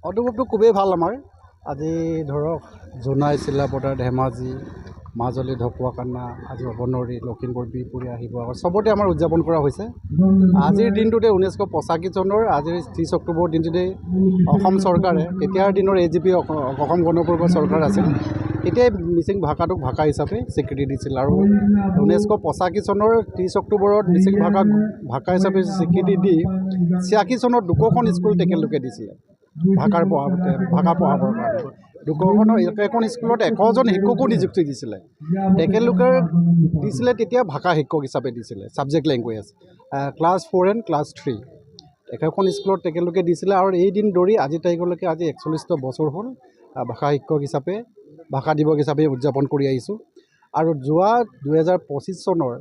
অনুভৱটো খুবেই ভাল আমাৰ। আজি ধৰক জোনাই, চিলাপথাৰ, ধেমাজি, মাজুলী, ঢকুৱাখানা, আজি অবনৰী, লখিমপুৰ, বিহপুৰীয়া, শিৱসাগৰ চবতে আমাৰ উদযাপন কৰা হৈছে। আজিৰ দিনটোতে 1985 চনৰ আজিৰ 30 অক্টোবৰ দিনটোতে অসম চৰকাৰে, তেতিয়াৰ দিনৰ AGP অসম গণ পৰিষদ চৰকাৰ আছিল, তেতিয়াই মিচিং ভাষাটোক ভাষা হিচাপে স্বীকৃতি দিছিল। আৰু 1985 চনৰ 30 অক্টোবৰত মিচিং ভাষাক ভাষা হিচাপে স্বীকৃতি দি 86 চনত 2খন স্কুল তেখেতলোকে দিছিলে ভাষা পঢ়াবৰ কাৰণে। 2খনৰ একেখন স্কুলত 100জন শিক্ষকো নিযুক্তি দিছিলে। তেখেতলোকে দিছিলে তেতিয়া ভাষা শিক্ষক হিচাপে দিছিলে, subject language class 4 and class 3 একেখন স্কুলত তেখেতলোকে দিছিলে। আৰু এই দিন ধৰি আজি তাৰিখলৈকে আজি 41 বছৰ হ'ল ভাষা শিক্ষক হিচাপে, ভাষা দিৱস হিচাপে উদযাপন কৰি আহিছোঁ। আৰু যোৱা 2025 চনৰ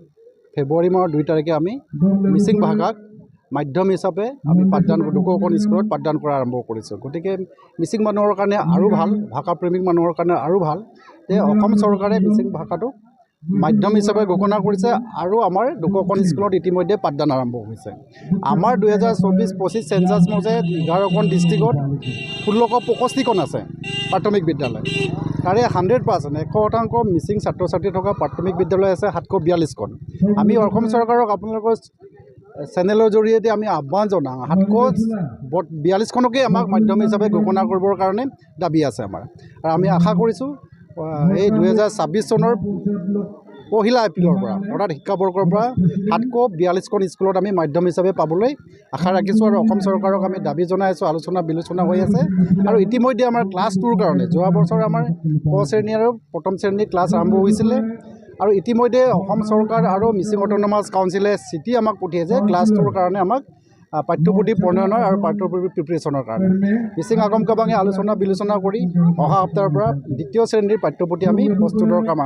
ফেব্ৰুৱাৰী মাহৰ 2 তাৰিখে আমি মিচিং ভাষাক মাধ্যম হিচাপে আমি পাঠদান 2খন স্কুলত পাঠদান কৰা আৰম্ভ কৰিছোঁ। গতিকে মিচিং মানুহৰ কাৰণে আৰু ভাল, ভাষাপ্ৰেমিক মানুহৰ কাৰণে আৰু ভাল যে অসম চৰকাৰে মিচিং ভাষাটোক মাধ্যম হিচাপে ঘোষণা কৰিছে। আৰু আমাৰ 2খন স্কুলত ইতিমধ্যে পাঠদান আৰম্ভ হৈছে। আমাৰ 2024-25 চেঞ্চাছ মতে 11খন ডিষ্ট্ৰিক্টত 1665খন আছে প্ৰাথমিক বিদ্যালয়। তাৰে 100% মিচিং ছাত্ৰ ছাত্ৰী থকা প্ৰাথমিক বিদ্যালয় আছে 742খন। আমি অসম চৰকাৰক আপোনালোকৰ চেনেলৰ জৰিয়তে আমি আহ্বান জনাওঁ, 742খনকে আমাক মাধ্যম হিচাপে ঘোষণা কৰিবৰ কাৰণে দাবী আছে আমাৰ। আৰু আমি আশা কৰিছোঁ এই 2026 চনৰ 1 এপ্ৰিলৰ পৰা অৰ্থাৎ শিক্ষাবৰ্ষৰ পৰা 742খন স্কুলত আমি মাধ্যম হিচাপে পাবলৈ আশা ৰাখিছোঁ। আৰু অসম চৰকাৰক আমি দাবী জনাই আছোঁ, আলোচনা বিলোচনা হৈ আছে। আৰু ইতিমধ্যে আমাৰ ক্লাছ 2ৰ কাৰণে যোৱা বছৰ আমাৰ ক শ্ৰেণী আৰু প্ৰথম শ্ৰেণীৰ ক্লাছ আৰম্ভ হৈছিলে। আৰু ইতিমধ্যে অসম চৰকাৰ আৰু মিচিং অট'নমাছ কাউন্সিলে চিঠি আমাক পঠিয়াইছে ক্লাছ 2ৰ কাৰণে আমাক পাঠ্যপুথি প্ৰণয়নৰ আৰু পাঠ্যপুথি প্ৰিপেৰেশ্যনৰ কাৰণে। মিচিং আগম কাবাঙে আলোচনা বিলোচনা কৰি অহা সপ্তাহৰ পৰা 2য় শ্ৰেণীৰ পাঠ্যপুথি আমি প্ৰস্তুতৰ কাম